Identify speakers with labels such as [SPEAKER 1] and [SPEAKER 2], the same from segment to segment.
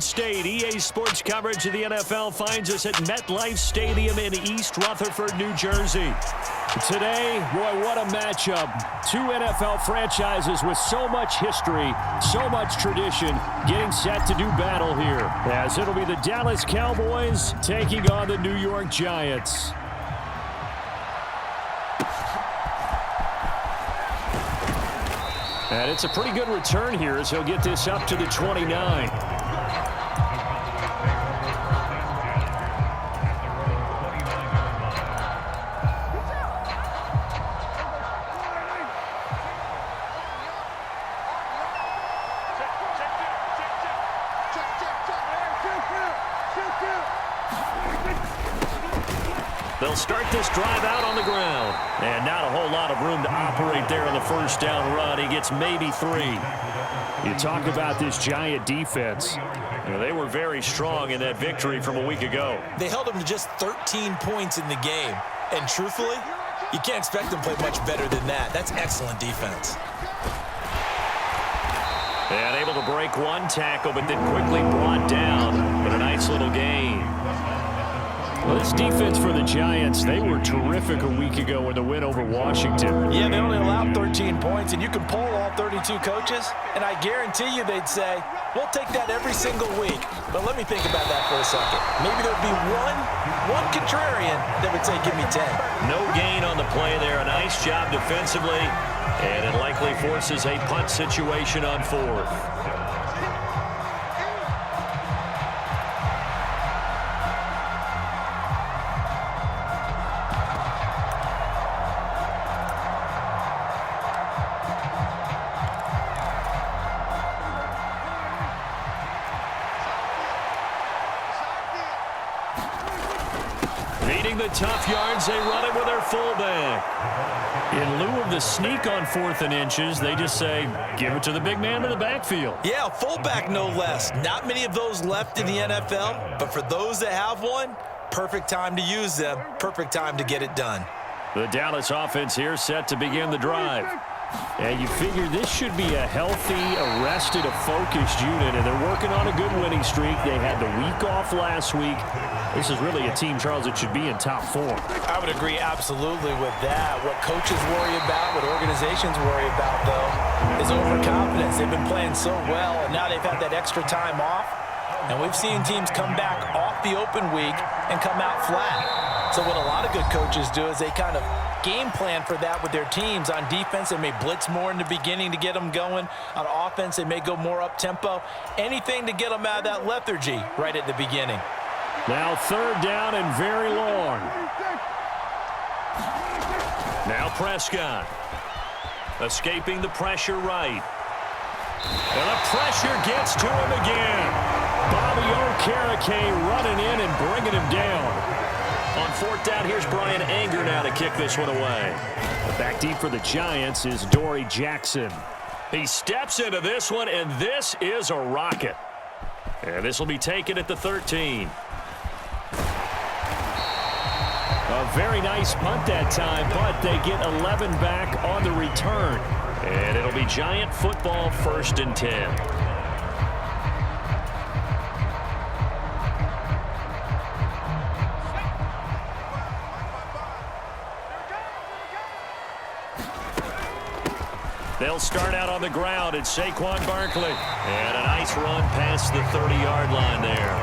[SPEAKER 1] Garden State. EA Sports coverage of the NFL finds us at MetLife Stadium in East Rutherford, New Jersey. Today, boy, what a matchup. Two NFL franchises with so much history, so much tradition, getting set to do battle here, as it'll be the Dallas Cowboys taking on the New York Giants. And it's a pretty good return here as he'll get this up to the 29. They'll start this drive out on the ground. And not a whole lot of room to operate there on the first down run. He gets maybe 3. You talk about this Giant defense. You know, they were very strong in that victory from a week ago.
[SPEAKER 2] They held them to just 13 points in the game. And truthfully, you can't expect them to play much better than that. That's excellent defense.
[SPEAKER 1] And able to break one tackle, but then quickly brought down. But a nice little gain. Well, this defense for the Giants, they were terrific a week ago in the win over Washington.
[SPEAKER 2] Yeah, they only allowed 13 points, and you can poll all 32 coaches, and I guarantee you they'd say, we'll take that every single week. But let me think about that for a second. Maybe there'd be one contrarian that would say, give me 10.
[SPEAKER 1] No gain on the play there. A nice job defensively, and it likely forces a punt situation on 4th. The tough yards, they run it with their fullback. In lieu of the sneak on 4th and inches, they just say, give it to the big man in the backfield.
[SPEAKER 2] Yeah, fullback no less. Not many of those left in the NFL, but for those that have one, perfect time to use them, perfect time to get it done.
[SPEAKER 1] The Dallas offense here set to begin the drive. And you figure this should be a healthy, arrested, a focused unit, and they're working on a good winning streak. They had the week off last week. This is really a team, Charles, that should be in top 4.
[SPEAKER 2] I would agree absolutely with that. What coaches worry about, what organizations worry about, though, is overconfidence. They've been playing so well, and now they've had that extra time off. And we've seen teams come back off the open week and come out flat. So what a lot of good coaches do is they kind of game plan for that with their teams. On defense, they may blitz more in the beginning to get them going. On offense, they may go more up-tempo. Anything to get them out of that lethargy right at the beginning.
[SPEAKER 1] Now 3rd down and very long. Now Prescott. Escaping the pressure right. And the pressure gets to him again. Bobby Okereke running in and bringing him down. On 4th down, here's Brian Anger now to kick this one away. Back deep for the Giants is Dory Jackson. He steps into this one, and this is a rocket. And this will be taken at the 13. A very nice punt that time, but they get 11 back on the return. And it'll be Giant football, 1st and 10. They'll start out on the ground. It's Saquon Barkley. And a nice run past the 30-yard line there.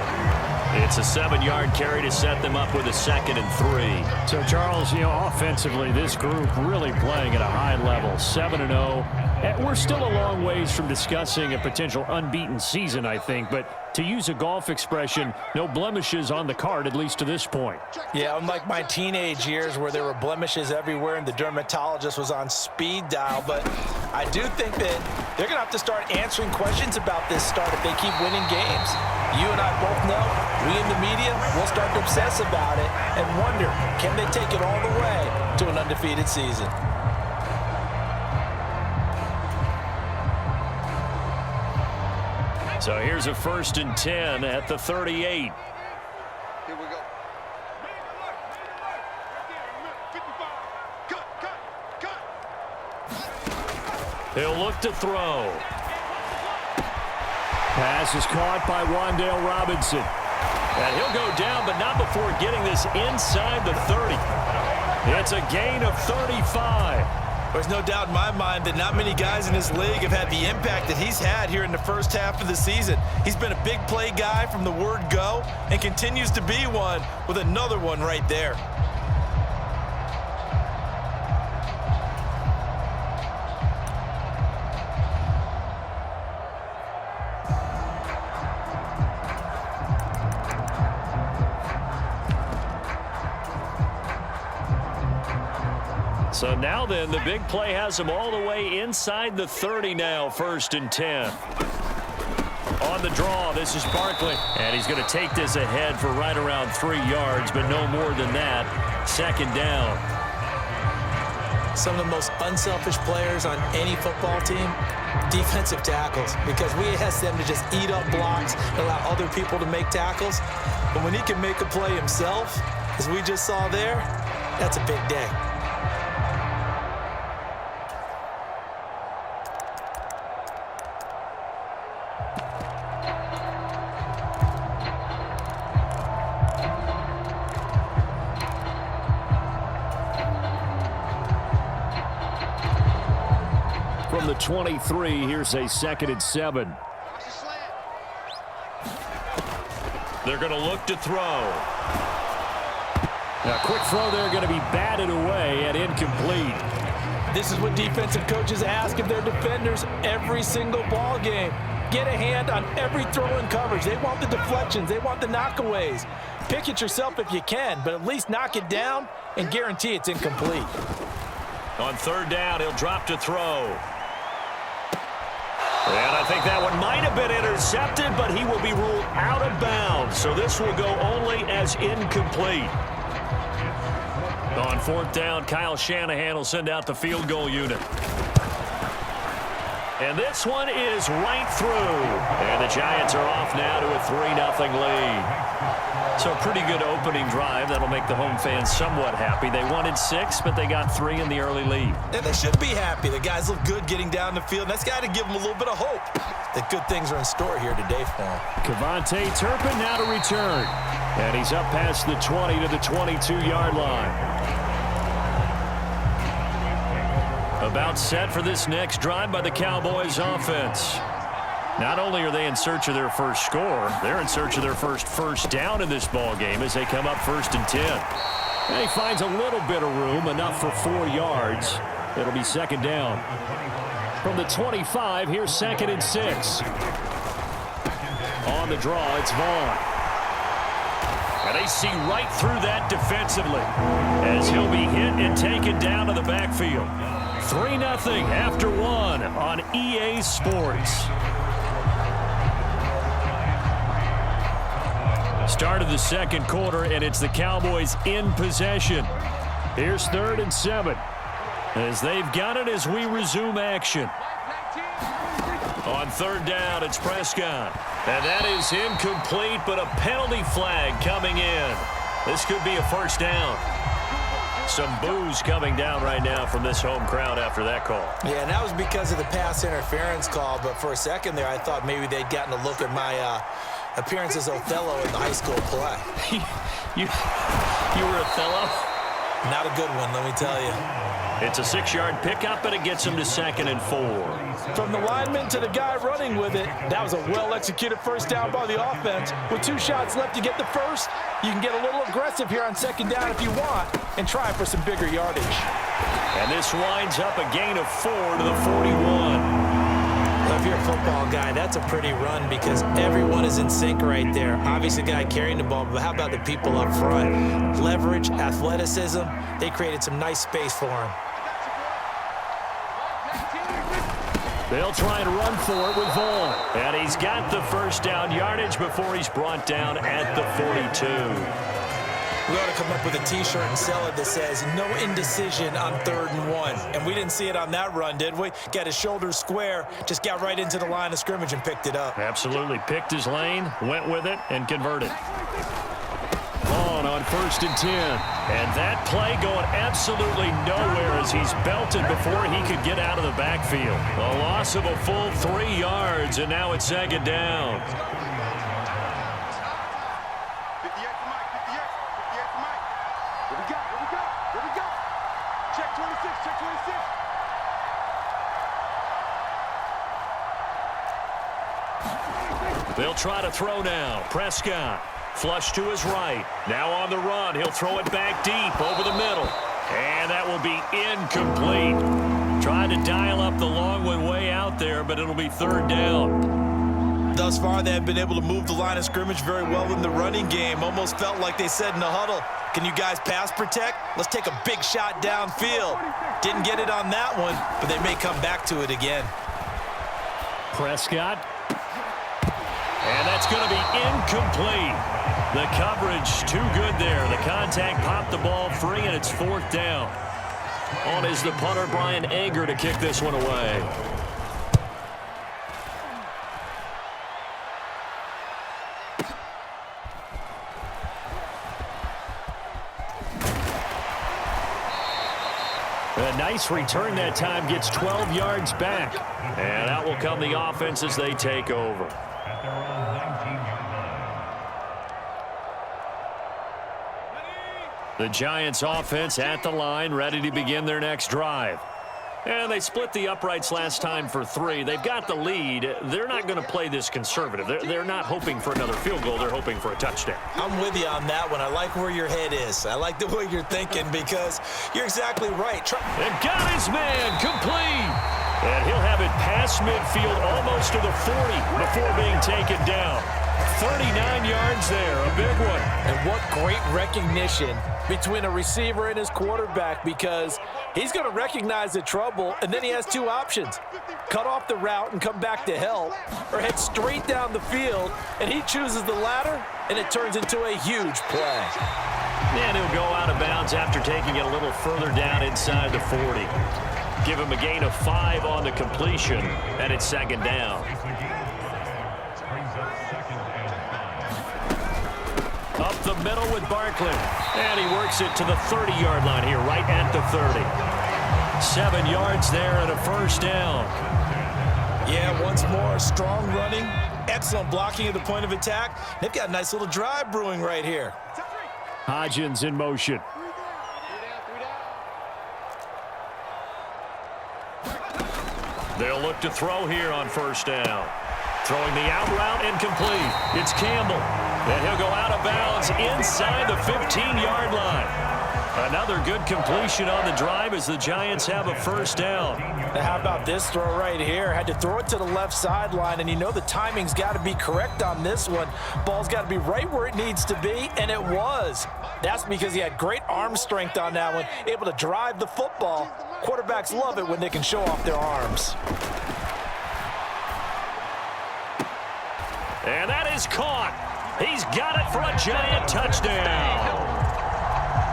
[SPEAKER 1] It's a 7-yard carry to set them up with a 2nd and 3. So, Charles, you know, offensively, this group really playing at a high level, 7-0. We're still a long ways from discussing a potential unbeaten season, I think. But to use a golf expression, no blemishes on the card, at least to this point.
[SPEAKER 2] Yeah, unlike my teenage years where there were blemishes everywhere and the dermatologist was on speed dial. But I do think that they're going to have to start answering questions about this start if they keep winning games. You and I both know, we in the media will start to obsess about it and wonder, can they take it all the way to an undefeated season?
[SPEAKER 1] So here's a 1st and 10 at the 38.
[SPEAKER 3] Here we go.
[SPEAKER 1] He'll look to throw. Pass is caught by Wan'Dale Robinson. And he'll go down, but not before getting this inside the 30. It's a gain of 35.
[SPEAKER 2] There's no doubt in my mind that not many guys in this league have had the impact that he's had here in the first half of the season. He's been a big play guy from the word go and continues to be one with another one right there.
[SPEAKER 1] So now then, the big play has him all the way inside the 30 now, 1st and 10. On the draw, this is Barkley. And he's going to take this ahead for right around 3 yards, but no more than that. 2nd down.
[SPEAKER 2] Some of the most unselfish players on any football team, defensive tackles, because we ask them to just eat up blocks and allow other people to make tackles. But when he can make a play himself, as we just saw there, that's a big day.
[SPEAKER 1] From the 23, here's a 2nd and 7. They're going to look to throw. A quick throw there, going to be batted away and incomplete.
[SPEAKER 2] This is what defensive coaches ask of their defenders every single ball game. Get a hand on every throw in coverage. They want the deflections. They want the knockaways. Pick it yourself if you can, but at least knock it down and guarantee it's incomplete.
[SPEAKER 1] On 3rd down, he'll drop to throw. And I think that one might have been intercepted, but he will be ruled out of bounds. So this will go only as incomplete. On 4th down, Kyle Shanahan will send out the field goal unit. And this one is right through. And the Giants are off now to a 3-0 lead. So a pretty good opening drive. That'll make the home fans somewhat happy. They wanted 6, but they got 3 in the early lead.
[SPEAKER 2] And they should be happy. The guys look good getting down the field. That's got to give them a little bit of hope that good things are in store here today for them.
[SPEAKER 1] Kevontae Turpin now to return. And he's up past the 20 to the 22-yard line. About set for this next drive by the Cowboys offense. Not only are they in search of their first score, they're in search of their first down in this ball game as they come up 1st and 10. And he finds a little bit of room, enough for 4 yards. It'll be 2nd down. From the 25, here's 2nd and 6. On the draw, it's Vaughn. And they see right through that defensively as he'll be hit and taken down to the backfield. 3-0 after 1 on EA Sports. Start of the 2nd quarter, and it's the Cowboys in possession. Here's 3rd and 7 as they've got it as we resume action. On 3rd down, it's Prescott. And that is incomplete, but a penalty flag coming in. This could be a 1st down. Some boos coming down right now from this home crowd after that call.
[SPEAKER 2] Yeah, and that was because of the pass interference call, but for a second there, I thought maybe they'd gotten a look at my appearance as Othello in the high school play.
[SPEAKER 1] you were Othello?
[SPEAKER 2] Not a good one, let me tell you.
[SPEAKER 1] It's a 6-yard pickup, and it gets him to 2nd and 4.
[SPEAKER 2] From the lineman to the guy running with it, that was a well-executed 1st down by the offense. With 2 shots left to get the first, you can get a little aggressive here on 2nd down if you want and try for some bigger yardage.
[SPEAKER 1] And this winds up a gain of 4 to the 41.
[SPEAKER 2] Well, if you're a football guy, that's a pretty run because everyone is in sync right there. Obviously, the guy carrying the ball, but how about the people up front? Leverage, athleticism, they created some nice space for him.
[SPEAKER 1] They'll try and run for it with Vaughn. And he's got the 1st down yardage before he's brought down at the 42.
[SPEAKER 2] We ought to come up with a T-shirt and sell it that says, no indecision on 3rd and 1. And we didn't see it on that run, did we? Got his shoulders square, just got right into the line of scrimmage and picked it up.
[SPEAKER 1] Absolutely. Picked his lane, went with it, and converted. On 1st and 10. And that play going absolutely nowhere as he's belted before he could get out of the backfield. A loss of a full 3 yards, and now it's 2nd down.
[SPEAKER 3] 58 for Mike, 58 for Mike. Here we go, here we go, here we go. Check 26, check 26.
[SPEAKER 1] They'll try to throw now. Prescott. Flush to his right. Now on the run. He'll throw it back deep over the middle. And that will be incomplete. Trying to dial up the long one way out there, but it'll be 3rd down.
[SPEAKER 2] Thus far, they have been able to move the line of scrimmage very well in the running game. Almost felt like they said in the huddle, can you guys pass protect? Let's take a big shot downfield. Didn't get it on that one, but they may come back to it again.
[SPEAKER 1] Prescott. And that's going to be incomplete. The coverage too good there. The contact popped the ball free, and it's 4th down. On is the punter, Brian Anger, to kick this one away. A nice return that time, gets 12 yards back. And out will come the offense as they take over. The Giants offense at the line, ready to begin their next drive. And they split the uprights last time for 3. They've got the lead. They're not going to play this conservative. They're not hoping for another field goal. They're hoping for a touchdown.
[SPEAKER 2] I'm with you on that one. I like where your head is. I like the way you're thinking because you're exactly right.
[SPEAKER 1] And got his man complete. And he'll have it past midfield almost to the 40 before being taken down. 39 yards there, a big one.
[SPEAKER 2] And what great recognition between a receiver and his quarterback, because he's going to recognize the trouble, and then he has 2 options. Cut off the route and come back to help, or head straight down the field, and he chooses the latter, and it turns into a huge play.
[SPEAKER 1] And he'll go out of bounds after taking it a little further down inside the 40. Give him a gain of 5 on the completion, and it's 2nd down. Up the middle with Barkley. And he works it to the 30-yard line here, right at the 30. 7 yards there and a 1st down.
[SPEAKER 2] Yeah, once more, strong running, excellent blocking at the point of attack. They've got a nice little drive brewing right here.
[SPEAKER 1] Hodgins in motion. They'll look to throw here on 1st down. Throwing the out route incomplete. It's Campbell. And he'll go out of bounds inside the 15-yard line. Another good completion on the drive as the Giants have a 1st down.
[SPEAKER 2] Now how about this throw right here? Had to throw it to the left sideline, and you know the timing's got to be correct on this one. Ball's got to be right where it needs to be, and it was. That's because he had great arm strength on that one, able to drive the football. Quarterbacks love it when they can show off their arms.
[SPEAKER 1] And that is caught. He's got it for a Giant touchdown.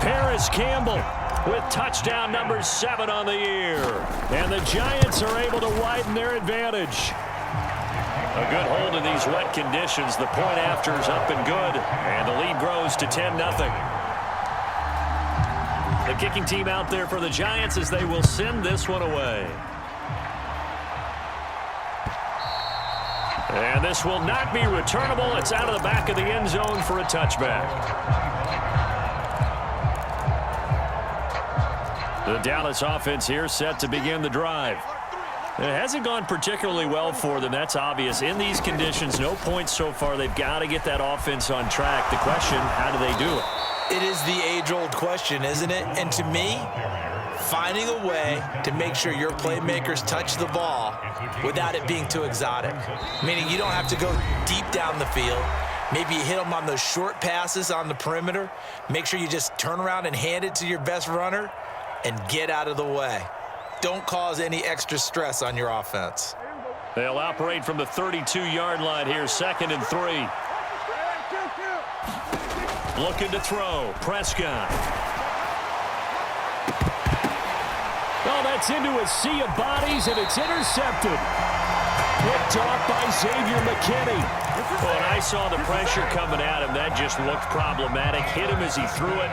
[SPEAKER 1] Paris Campbell with touchdown number 7 on the year. And the Giants are able to widen their advantage. A good hold in these wet conditions. The point after's up and good. And the lead grows to 10-0. The kicking team out there for the Giants as they will send this one away. And this will not be returnable. It's out of the back of the end zone for a touchback. The Dallas offense here set to begin the drive. It hasn't gone particularly well for them. That's obvious. In these conditions, no points so far. They've got to get that offense on track. The question, how do they do it?
[SPEAKER 2] It is the age-old question, isn't it? And to me, finding a way to make sure your playmakers touch the ball without it being too exotic. Meaning you don't have to go deep down the field. Maybe you hit them on those short passes on the perimeter. Make sure you just turn around and hand it to your best runner and get out of the way. Don't cause any extra stress on your offense.
[SPEAKER 1] They'll operate from the 32-yard line here, 2nd and 3. Looking to throw. Prescott. Oh, that's into a sea of bodies, and it's intercepted. picked off by Xavier McKinney. When I saw the pressure coming at him, that just looked problematic. Hit him as he threw it,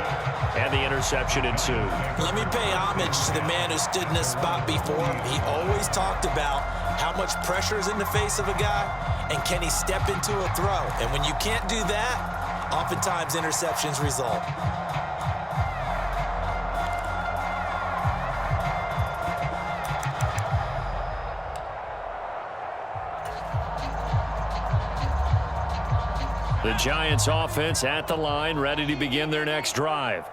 [SPEAKER 1] and the interception ensued.
[SPEAKER 2] Let me pay homage to the man who stood in this spot before him. He always talked about how much pressure is in the face of a guy, and can he step into a throw. And when you can't do that, oftentimes interceptions result.
[SPEAKER 1] The Giants offense at the line, ready to begin their next drive.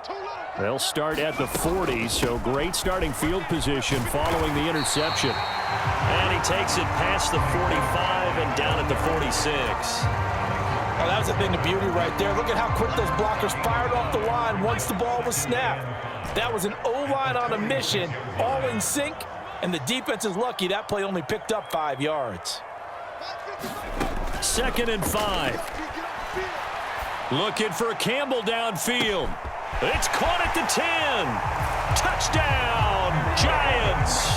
[SPEAKER 1] They'll start at the 40, so great starting field position following the interception. And he takes it past the 45 and down at the 46.
[SPEAKER 2] Oh, that was a thing of beauty right there. Look at how quick those blockers fired off the line once the ball was snapped. That was an O-line on a mission, all in sync, and the defense is lucky that play only picked up 5 yards.
[SPEAKER 1] 2nd and 5. Looking for Campbell downfield. It's caught at the 10. Touchdown, Giants.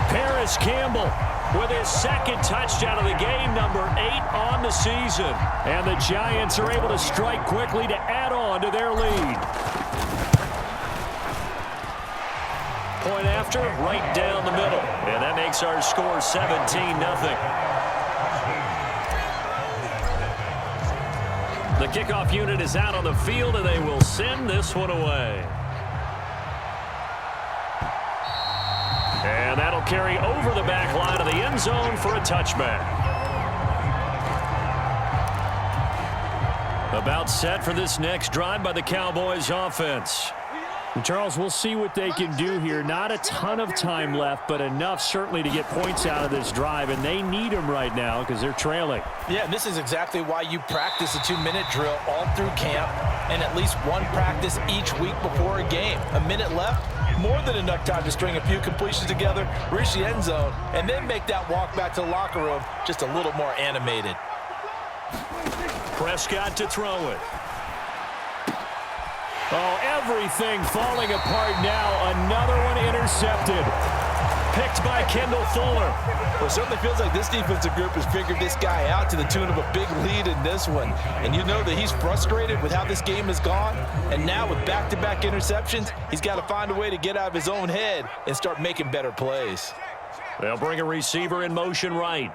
[SPEAKER 1] Paris Campbell with his 2nd touchdown of the game, number 8 on the season. And the Giants are able to strike quickly to add on to their lead. Point after, right down the middle. And that makes our score 17-0. The kickoff unit is out on the field, and they will send this one away. And that'll carry over the back line of the end zone for a touchback. About set for this next drive by the Cowboys offense. And Charles, we'll see what they can do here. Not a ton of time left, but enough certainly to get points out of this drive, and they need them right now because they're trailing.
[SPEAKER 2] Yeah, and this is exactly why you practice a 2-minute drill all through camp and at least one practice each week before a game. A minute left, more than enough time to string a few completions together, reach the end zone, and then make that walk back to the locker room just a little more animated.
[SPEAKER 1] Prescott to throw it. Oh, everything falling apart now. Another one intercepted. Picked by Kendall Fuller.
[SPEAKER 2] Well, it certainly feels like this defensive group has figured this guy out to the tune of a big lead in this one. And you know that he's frustrated with how this game has gone. And now with back-to-back interceptions, he's got to find a way to get out of his own head and start making better plays.
[SPEAKER 1] They'll bring a receiver in motion right.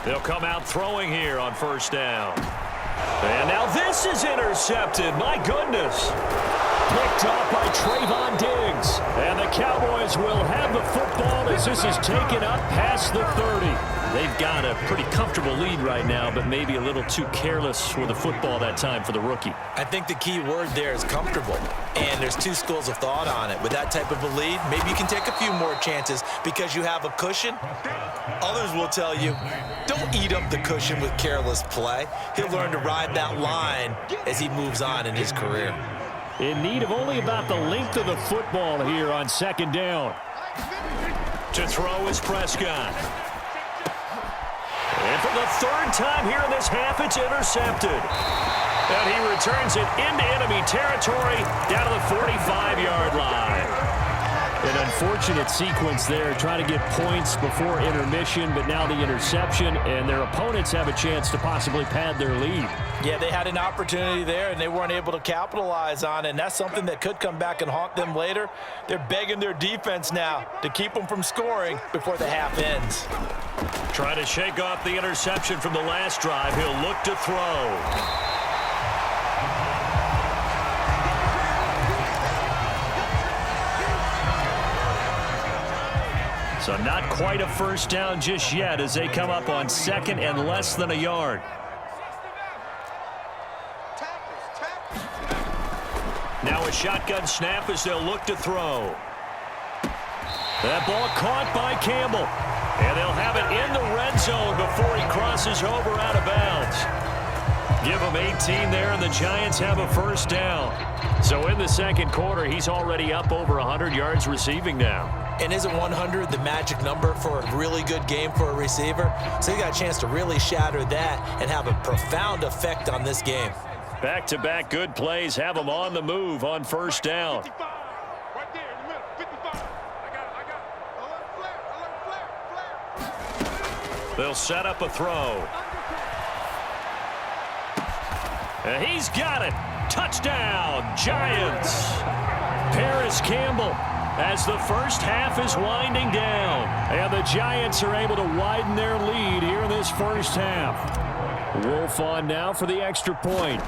[SPEAKER 1] They'll come out throwing here on 1st down. And now this is intercepted. My goodness. Picked off by Trayvon Diggs. And the Cowboys will have the football as this is taken up past the 30. They've got a pretty comfortable lead right now, but maybe a little too careless with the football that time for the rookie.
[SPEAKER 2] I think the key word there is comfortable. And there's 2 schools of thought on it. With that type of a lead, maybe you can take a few more chances because you have a cushion. Others will tell you, don't eat up the cushion with careless play. He'll learn to ride that line as he moves on in his career.
[SPEAKER 1] In need of only about the length of the football here on 2nd down. To throw is Prescott. And for the 3rd time here in this half, it's intercepted. And he returns it into enemy territory down to the 45-yard line. An unfortunate sequence there, trying to get points before intermission, but now the interception, and their opponents have a chance to possibly pad their lead.
[SPEAKER 2] Yeah, they had an opportunity there, and they weren't able to capitalize on it, and that's something that could come back and haunt them later. They're begging their defense now to keep them from scoring before the half ends.
[SPEAKER 1] Trying to shake off the interception from the last drive. He'll look to throw. So not quite a 1st down just yet as they come up on 2nd and less than a yard. Now a shotgun snap as they'll look to throw. That ball caught by Campbell. And they'll have it in the red zone before he crosses over out of bounds. Give him 18 there, and the Giants have a 1st down. So in the 2nd quarter, he's already up over 100 yards receiving now.
[SPEAKER 2] And isn't 100 the magic number for a really good game for a receiver? So he got a chance to really shatter that and have a profound effect on this game.
[SPEAKER 1] Back-to-back good plays have him on the move on 1st down. They'll set up a throw. And he's got it. Touchdown, Giants. Paris Campbell as the first half is winding down. And the Giants are able to widen their lead here in this first half. Wolf on now for the extra point.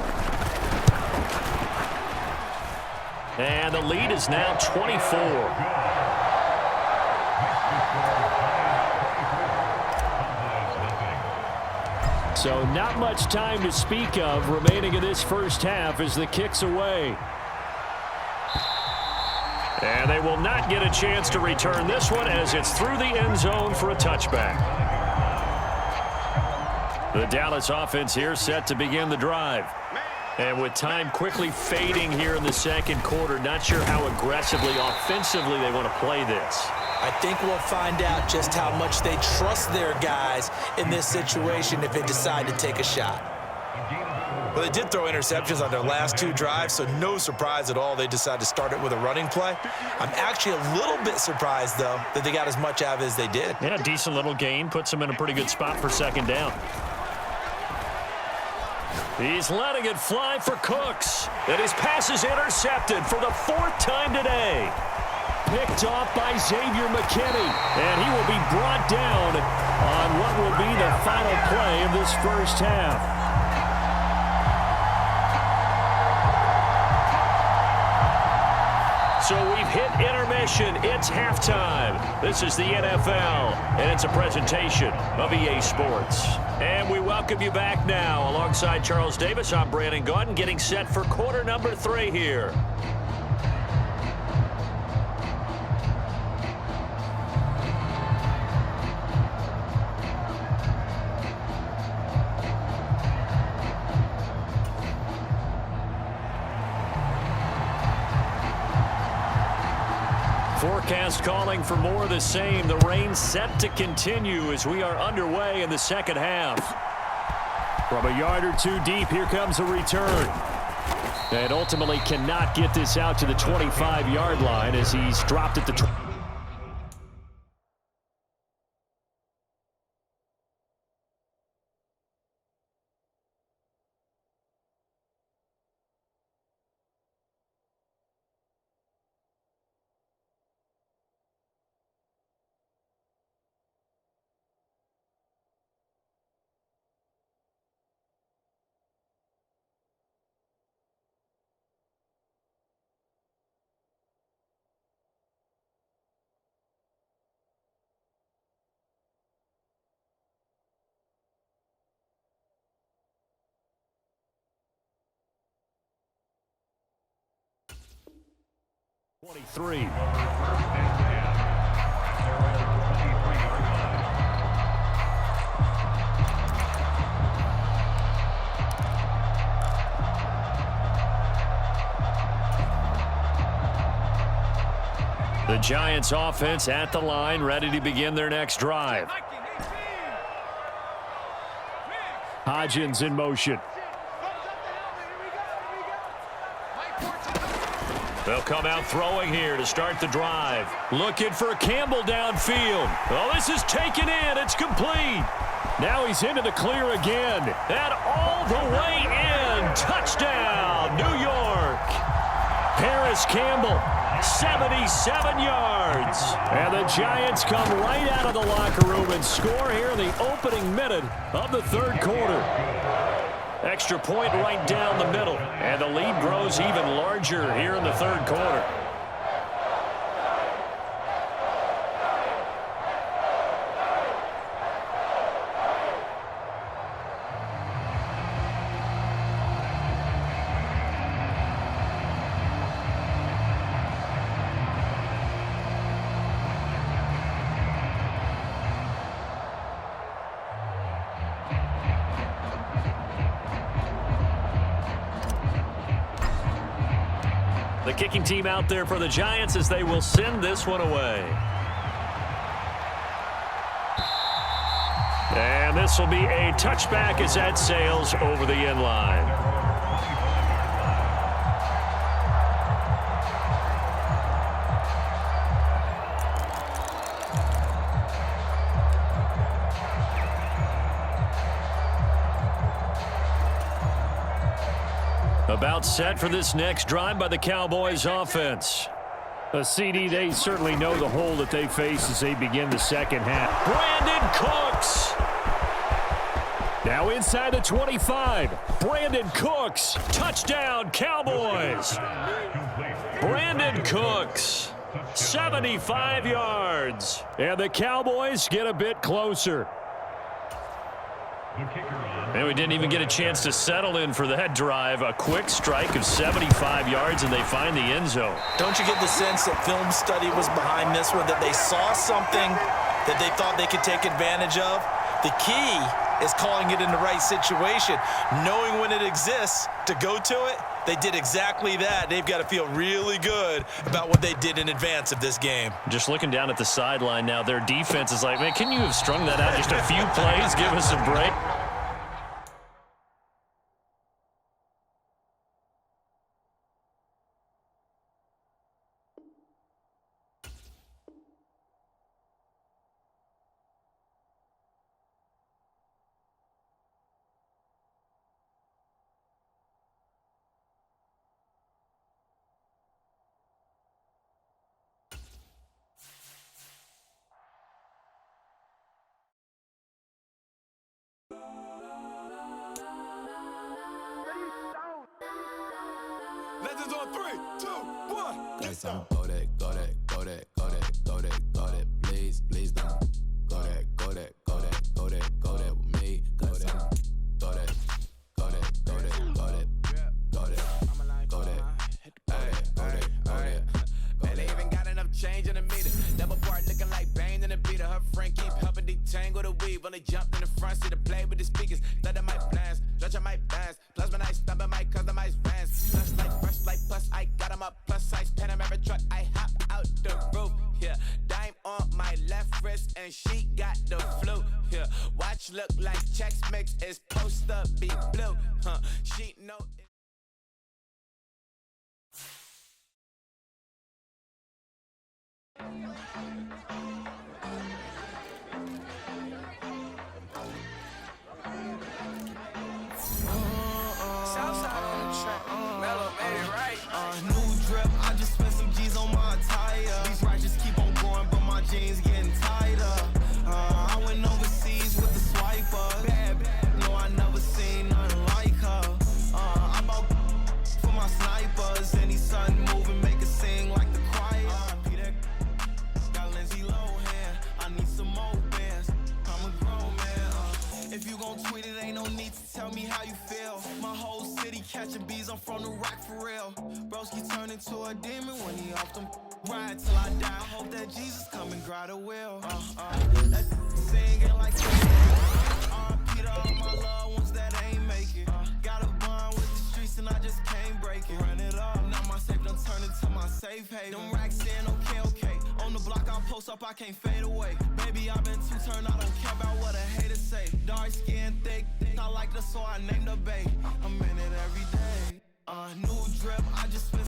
[SPEAKER 1] And the lead is now 24. So not much time to speak of remaining in this first half as the kick's away. And they will not get a chance to return this one as it's through the end zone for a touchback. The Dallas offense here set to begin the drive. And with time quickly fading here in the second quarter, not sure how aggressively, offensively they want to play this.
[SPEAKER 2] I think we'll find out just how much they trust their guys in this situation if they decide to take a shot. Well, they did throw interceptions on their last two drives, so no surprise at all they decided to start it with a running play. I'm actually a little bit surprised, though, that they got as much out of it as they did.
[SPEAKER 1] Yeah, decent little gain. Puts them in a pretty good spot for second down. He's letting it fly for Cooks. And his pass is intercepted for the fourth time today. Picked off by Xavier McKinney. And he will be brought down on what will be the final play of this first half. So we've hit intermission. It's halftime. This is the NFL, and it's a presentation of EA Sports. And we welcome you back now. Alongside Charles Davis, I'm Brandon Gaudin, getting set for quarter number 3 here. Forecast calling for more of the same. The rain set to continue as we are underway in the second half. From a yard or two deep, here comes a return. And ultimately cannot get this out to the 25-yard line as he's dropped at the 20. The Giants offense at the line, ready to begin their next drive. Hodgins in motion. They'll come out throwing here to start the drive. Looking for Campbell downfield. Oh, this is taken in. It's complete. Now he's into the clear again. And all the way in. Touchdown, New York. Paris Campbell, 77 yards. And the Giants come right out of the locker room and score here in the opening minute of the third quarter. Extra point right down the middle. And the lead grows even larger here in the third quarter. The kicking team out there for the Giants as they will send this one away. And this will be a touchback as that sails over the end line. About set for this next drive by the Cowboys offense.
[SPEAKER 4] CD, they certainly know the hole that they face as they begin the second half.
[SPEAKER 1] Brandon Cooks.
[SPEAKER 4] Now inside the 25.
[SPEAKER 1] Brandon Cooks. Touchdown, Cowboys. Brandon Cooks. 75 yards.
[SPEAKER 4] And the Cowboys get a bit closer.
[SPEAKER 1] And we didn't even get a chance to settle in for that drive. A quick strike of 75 yards, and they find the end zone.
[SPEAKER 2] Don't you get the sense that film study was behind this one, that they saw something that they thought they could take advantage of? The key is calling it in the right situation, knowing when it exists to go to it. They did exactly that. They've got to feel really good about what they did in advance of this game.
[SPEAKER 1] Just looking down at the sideline now, their defense is like, man, can you have strung that out just a few plays? Give us a break.
[SPEAKER 3] Legends on 3, 2, 1.
[SPEAKER 5] Guess I'm go that, go that, go that, go that, go that, go that. Please, please don't go that, go that, go that, go that, go that with me. Go that, go that, go that, go that, go that, go that, go that, go that.
[SPEAKER 6] Man, they even got enough change in the meter. Double part looking like Bane in the beater. Her friend keep helping detangle the weave. Only jumped in the front seat to play with the speakers. Thought that might blast, stretch my bands. Plus when I stump, I might customize vans. Plus like fresh like plus, I got 'em up plus size Panamera truck. I hop out the roof. Yeah, dime on my left wrist and she got the flu. Yeah, watch look like checks mix is supposed to be blue. She know. Southside on the track, Mellow made it right.
[SPEAKER 5] New drip, I just spent some G's on my attire. These righteous keep on going, but my jeans getting tighter. I went overseas with the swiper. Bad, no, I never seen nothing like her. I bought for my snipers. Any sun moving, make it sing like the choir. Peter got Lindsay Lohan. I need some more bands. I'm a grown man. If you gon' tweet it, ain't no need to tell me how you feel. My whole city catching bees, I'm from the rock for real. Broski turned into a demon when he off them. Ride till I die, hope that Jesus come and grab the wheel. That singing like R.I.P. to all my loved ones that ain't make it. Got a bond with the streets and I just can't break it. Run it up, now my safe done turn into my safe haven. Them racks in, okay. On the block I post up, I can't fade away. Baby, I've been too turned, I don't care about what a hater say. Dark skin, thick, I like the so I named the bae. I'm in it every day. New drip, I just spent